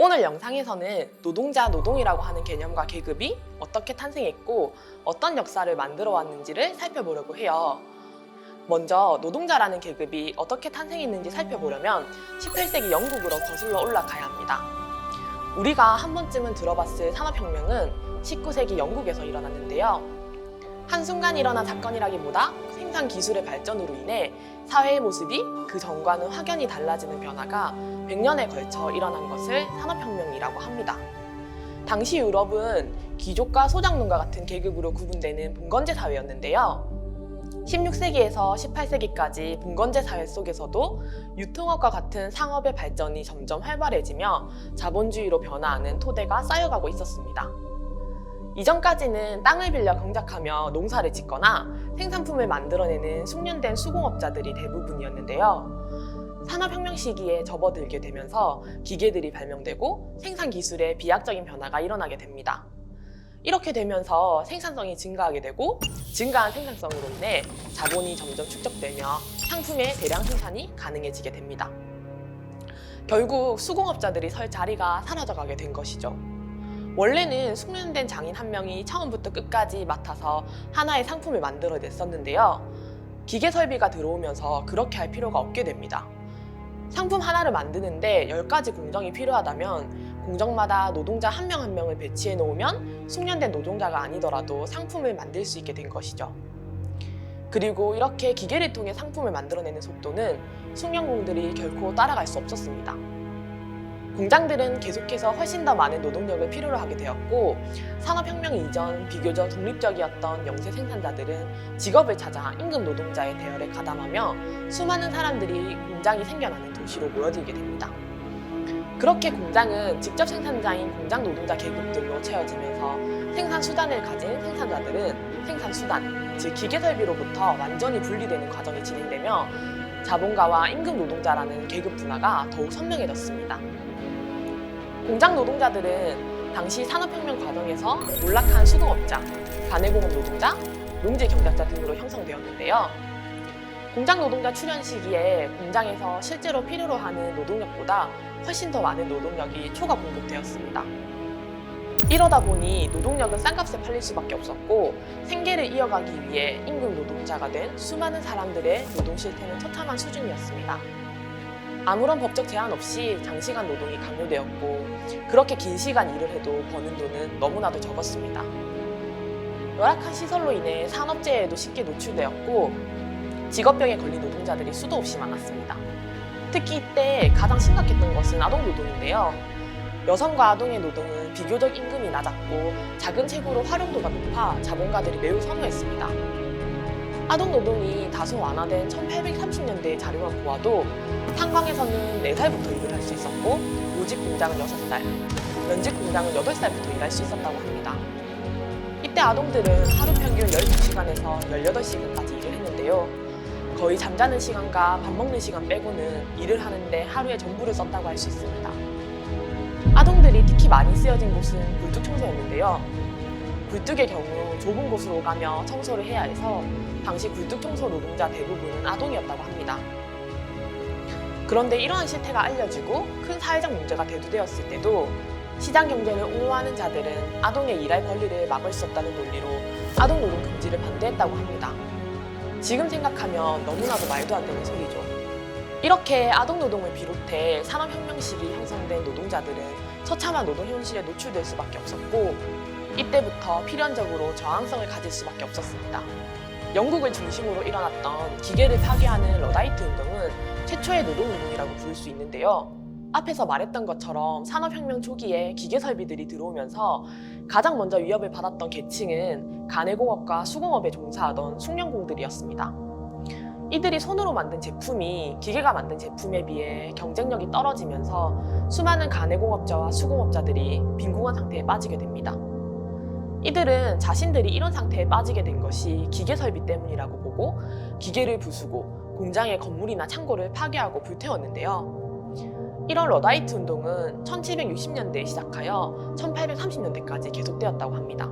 오늘 영상에서는 노동자, 노동이라고 하는 개념과 계급이 어떻게 탄생했고 어떤 역사를 만들어 왔는지를 살펴보려고 해요. 먼저 노동자라는 계급이 어떻게 탄생했는지 살펴보려면 18세기 영국으로 거슬러 올라가야 합니다. 우리가 한 번쯤은 들어봤을 산업혁명은 19세기 영국에서 일어났는데요. 한순간 일어난 사건이라기보다 생산 기술의 발전으로 인해 사회의 모습이 그 전과는 확연히 달라지는 변화가 100년에 걸쳐 일어난 것을 산업혁명이라고 합니다. 당시 유럽은 귀족과 소작농과 같은 계급으로 구분되는 봉건제 사회였는데요. 16세기에서 18세기까지 봉건제 사회 속에서도 유통업과 같은 상업의 발전이 점점 활발해지며 자본주의로 변화하는 토대가 쌓여가고 있었습니다. 이전까지는 땅을 빌려 경작하며 농사를 짓거나 생산품을 만들어내는 숙련된 수공업자들이 대부분이었는데요. 산업혁명 시기에 접어들게 되면서 기계들이 발명되고 생산 기술의 비약적인 변화가 일어나게 됩니다. 이렇게 되면서 생산성이 증가하게 되고 증가한 생산성으로 인해 자본이 점점 축적되며 상품의 대량 생산이 가능해지게 됩니다. 결국 수공업자들이 설 자리가 사라져가게 된 것이죠. 원래는 숙련된 장인 한 명이 처음부터 끝까지 맡아서 하나의 상품을 만들어냈었는데요. 기계 설비가 들어오면서 그렇게 할 필요가 없게 됩니다. 상품 하나를 만드는데 10가지 공정이 필요하다면 공정마다 노동자 한 명 한 명을 배치해 놓으면 숙련된 노동자가 아니더라도 상품을 만들 수 있게 된 것이죠. 그리고 이렇게 기계를 통해 상품을 만들어내는 속도는 숙련공들이 결코 따라갈 수 없었습니다. 공장들은 계속해서 훨씬 더 많은 노동력을 필요로 하게 되었고 산업혁명 이전 비교적 독립적이었던 영세 생산자들은 직업을 찾아 임금 노동자의 대열에 가담하며 수많은 사람들이 공장이 생겨나는 도시로 모여들게 됩니다. 그렇게 공장은 직접 생산자인 공장 노동자 계급들로 채워지면서 생산 수단을 가진 생산자들은 생산 수단, 즉 기계 설비로부터 완전히 분리되는 과정이 진행되며 자본가와 임금 노동자라는 계급 분화가 더욱 선명해졌습니다. 공장 노동자들은 당시 산업혁명 과정에서 몰락한 수공업자, 가내공업 노동자, 농지 경작자 등으로 형성되었는데요. 공장 노동자 출현 시기에 공장에서 실제로 필요로 하는 노동력보다 훨씬 더 많은 노동력이 초과 공급되었습니다. 이러다 보니 노동력은 싼값에 팔릴 수밖에 없었고 생계를 이어가기 위해 임금 노동자가 된 수많은 사람들의 노동 실태는 처참한 수준이었습니다. 아무런 법적 제한 없이 장시간 노동이 강요되었고 그렇게 긴 시간 일을 해도 버는 돈은 너무나도 적었습니다. 열악한 시설로 인해 산업재해에도 쉽게 노출되었고 직업병에 걸린 노동자들이 수도 없이 많았습니다. 특히 이때 가장 심각했던 것은 아동 노동인데요. 여성과 아동의 노동은 비교적 임금이 낮았고 작은 체구로 활용도가 높아 자본가들이 매우 선호했습니다. 아동 노동이 다소 완화된 1830년대의 자료만 보아도 탄광에서는 4살부터 일을 할 수 있었고 모직 공장은 6살, 면직 공장은 8살부터 일할 수 있었다고 합니다. 이때 아동들은 하루 평균 12시간에서 18시간까지 일을 했는데요. 거의 잠자는 시간과 밥 먹는 시간 빼고는 일을 하는데 하루의 전부를 썼다고 할 수 있습니다. 아동들이 특히 많이 쓰여진 곳은 굴뚝 청소였는데요. 굴뚝의 경우 좁은 곳으로 가며 청소를 해야 해서 당시 굴뚝 청소 노동자 대부분은 아동이었다고 합니다. 그런데 이러한 실태가 알려지고 큰 사회적 문제가 대두되었을 때도 시장 경제를 옹호하는 자들은 아동의 일할 권리를 막을 수 없다는 논리로 아동 노동 금지를 반대했다고 합니다. 지금 생각하면 너무나도 말도 안 되는 소리죠. 이렇게 아동 노동을 비롯해 산업혁명 시기 형성된 노동자들은 처참한 노동 현실에 노출될 수밖에 없었고 이때부터 필연적으로 저항성을 가질 수밖에 없었습니다. 영국을 중심으로 일어났던 기계를 파괴하는 러다이트 운동은 최초의 노동운동이라고 부를 수 있는데요. 앞에서 말했던 것처럼 산업혁명 초기에 기계 설비들이 들어오면서 가장 먼저 위협을 받았던 계층은 가내공업과 수공업에 종사하던 숙련공들이었습니다. 이들이 손으로 만든 제품이 기계가 만든 제품에 비해 경쟁력이 떨어지면서 수많은 가내공업자와 수공업자들이 빈곤한 상태에 빠지게 됩니다. 이들은 자신들이 이런 상태에 빠지게 된 것이 기계 설비 때문이라고 보고 기계를 부수고 공장의 건물이나 창고를 파괴하고 불태웠는데요. 이런 러다이트 운동은 1760년대에 시작하여 1830년대까지 계속되었다고 합니다.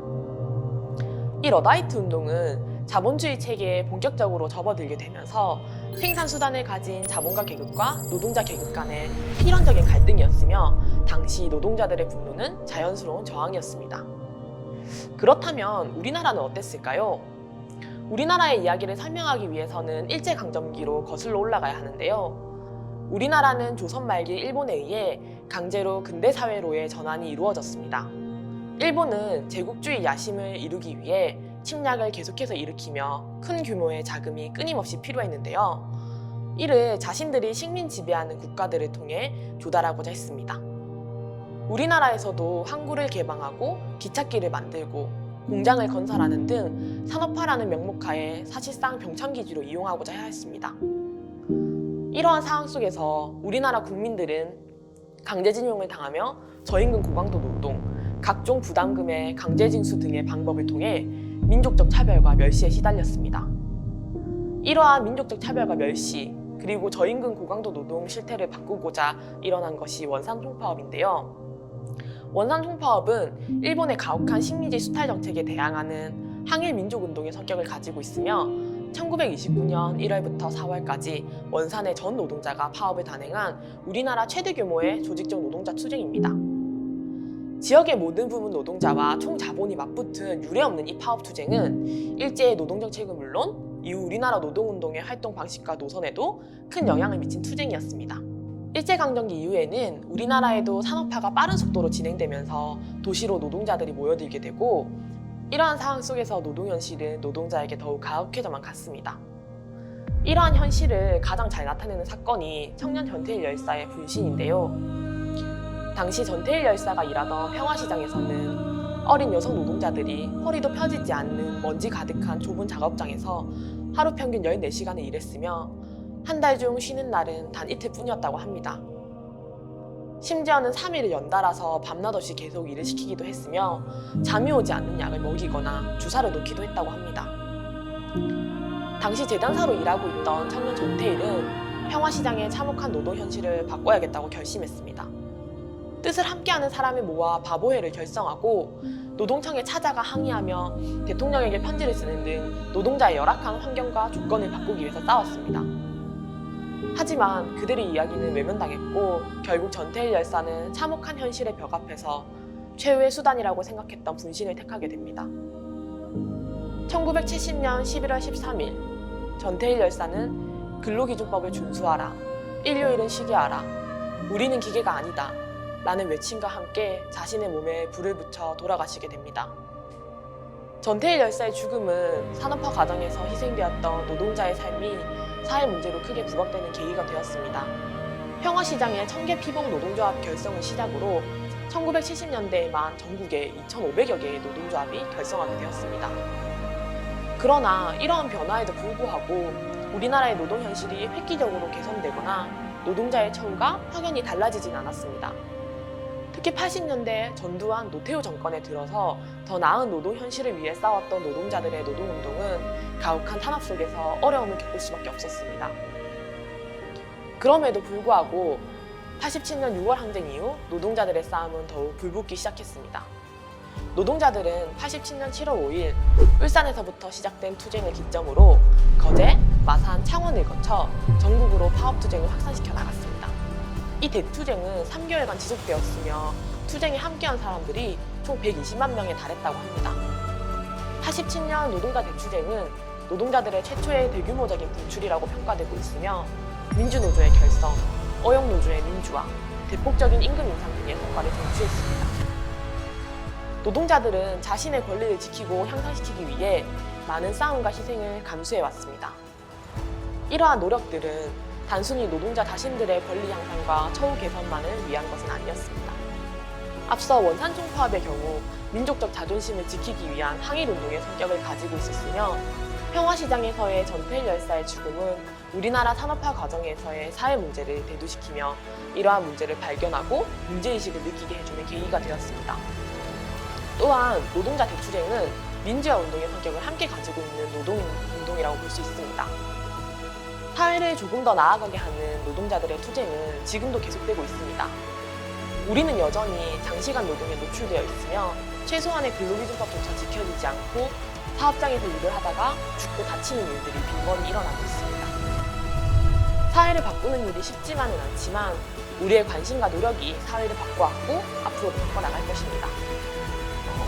이 러다이트 운동은 자본주의 체계에 본격적으로 접어들게 되면서 생산수단을 가진 자본가 계급과 노동자 계급 간의 필연적인 갈등이었으며 당시 노동자들의 분노는 자연스러운 저항이었습니다. 그렇다면 우리나라는 어땠을까요? 우리나라의 이야기를 설명하기 위해서는 일제강점기로 거슬러 올라가야 하는데요. 우리나라는 조선 말기 일본에 의해 강제로 근대사회로의 전환이 이루어졌습니다. 일본은 제국주의 야심을 이루기 위해 침략을 계속해서 일으키며 큰 규모의 자금이 끊임없이 필요했는데요. 이를 자신들이 식민 지배하는 국가들을 통해 조달하고자 했습니다. 우리나라에서도 항구를 개방하고 기찻길을 만들고 공장을 건설하는 등 산업화라는 명목하에 사실상 병창기지로 이용하고자 했습니다. 이러한 상황 속에서 우리나라 국민들은 강제징용을 당하며 저임금 고강도 노동, 각종 부담금의 강제징수 등의 방법을 통해 민족적 차별과 멸시에 시달렸습니다. 이러한 민족적 차별과 멸시, 그리고 저임금 고강도 노동 실태를 바꾸고자 일어난 것이 원산통파업인데요. 원산통파업은 일본의 가혹한 식민지 수탈 정책에 대항하는 항일 민족운동의 성격을 가지고 있으며 1929년 1월부터 4월까지 원산의 전 노동자가 파업을 단행한 우리나라 최대 규모의 조직적 노동자 투쟁입니다. 지역의 모든 부문 노동자와 총자본이 맞붙은 유례없는 이 파업 투쟁은 일제의 노동정책은 물론 이후 우리나라 노동운동의 활동 방식과 노선에도 큰 영향을 미친 투쟁이었습니다. 일제강점기 이후에는 우리나라에도 산업화가 빠른 속도로 진행되면서 도시로 노동자들이 모여들게 되고 이러한 상황 속에서 노동현실은 노동자에게 더욱 가혹해져만 갔습니다. 이러한 현실을 가장 잘 나타내는 사건이 청년 전태일 열사의 분신인데요. 당시 전태일 열사가 일하던 평화시장에서는 어린 여성 노동자들이 허리도 펴지지 않는 먼지 가득한 좁은 작업장에서 하루 평균 14시간을 일했으며 한 달 중 쉬는 날은 단 이틀뿐이었다고 합니다. 심지어는 3일을 연달아서 밤낮 없이 계속 일을 시키기도 했으며 잠이 오지 않는 약을 먹이거나 주사를 놓기도 했다고 합니다. 당시 재단사로 일하고 있던 청년 전태일은 평화시장의 참혹한 노동 현실을 바꿔야겠다고 결심했습니다. 뜻을 함께하는 사람을 모아 바보회를 결성하고 노동청에 찾아가 항의하며 대통령에게 편지를 쓰는 등 노동자의 열악한 환경과 조건을 바꾸기 위해서 싸웠습니다. 하지만 그들의 이야기는 외면당했고 결국 전태일 열사는 참혹한 현실의 벽 앞에서 최후의 수단이라고 생각했던 분신을 택하게 됩니다. 1970년 11월 13일 전태일 열사는 근로기준법을 준수하라, 일요일은 쉬게 하라, 우리는 기계가 아니다 라는 외침과 함께 자신의 몸에 불을 붙여 돌아가시게 됩니다. 전태일 열사의 죽음은 산업화 과정에서 희생되었던 노동자의 삶이 사회 문제로 크게 부각되는 계기가 되었습니다. 평화시장의 청계 피복 노동조합 결성을 시작으로 1970년대에만 전국에 2,500여 개의 노동조합이 결성하게 되었습니다. 그러나 이러한 변화에도 불구하고 우리나라의 노동 현실이 획기적으로 개선되거나 노동자의 처우가 확연히 달라지진 않았습니다. 특히 80년대 전두환 노태우 정권에 들어서 더 나은 노동 현실을 위해 싸웠던 노동자들의 노동운동은 가혹한 탄압 속에서 어려움을 겪을 수밖에 없었습니다. 그럼에도 불구하고 87년 6월 항쟁 이후 노동자들의 싸움은 더욱 불붙기 시작했습니다. 노동자들은 87년 7월 5일 울산에서부터 시작된 투쟁을 기점으로 거제, 마산, 창원을 거쳐 전국으로 파업 투쟁을 확산시켜 나갔습니다. 이 대투쟁은 3개월간 지속되었으며 투쟁에 함께한 사람들이 총 120만 명에 달했다고 합니다. 87년 노동자 대투쟁은 노동자들의 최초의 대규모적인 분출이라고 평가되고 있으며 민주노조의 결성, 어용노조의 민주화, 대폭적인 임금 인상 등의 성과를 쟁취했습니다. 노동자들은 자신의 권리를 지키고 향상시키기 위해 많은 싸움과 희생을 감수해왔습니다. 이러한 노력들은 단순히 노동자 자신들의 권리 향상과 처우 개선만을 위한 것은 아니었습니다. 앞서 원산총파업의 경우 민족적 자존심을 지키기 위한 항일운동의 성격을 가지고 있었으며 평화시장에서의 전태일 열사의 죽음은 우리나라 산업화 과정에서의 사회 문제를 대두시키며 이러한 문제를 발견하고 문제의식을 느끼게 해주는 계기가 되었습니다. 또한 노동자 대투쟁은 민주화 운동의 성격을 함께 가지고 있는 노동운동이라고 볼 수 있습니다. 사회를 조금 더 나아가게 하는 노동자들의 투쟁은 지금도 계속되고 있습니다. 우리는 여전히 장시간 노동에 노출되어 있으며 최소한의 근로기준법조차 지켜지지 않고 사업장에서 일을 하다가 죽고 다치는 일들이 빈번히 일어나고 있습니다. 사회를 바꾸는 일이 쉽지만은 않지만 우리의 관심과 노력이 사회를 바꿔왔고 앞으로도 바꿔나갈 것입니다.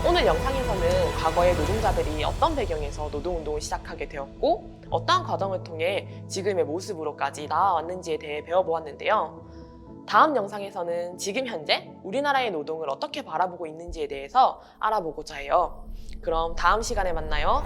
오늘 영상에서는 과거의 노동자들이 어떤 배경에서 노동운동을 시작하게 되었고 어떠한 과정을 통해 지금의 모습으로까지 나아왔는지에 대해 배워보았는데요. 다음 영상에서는 지금 현재 우리나라의 노동을 어떻게 바라보고 있는지에 대해서 알아보고자 해요. 그럼 다음 시간에 만나요.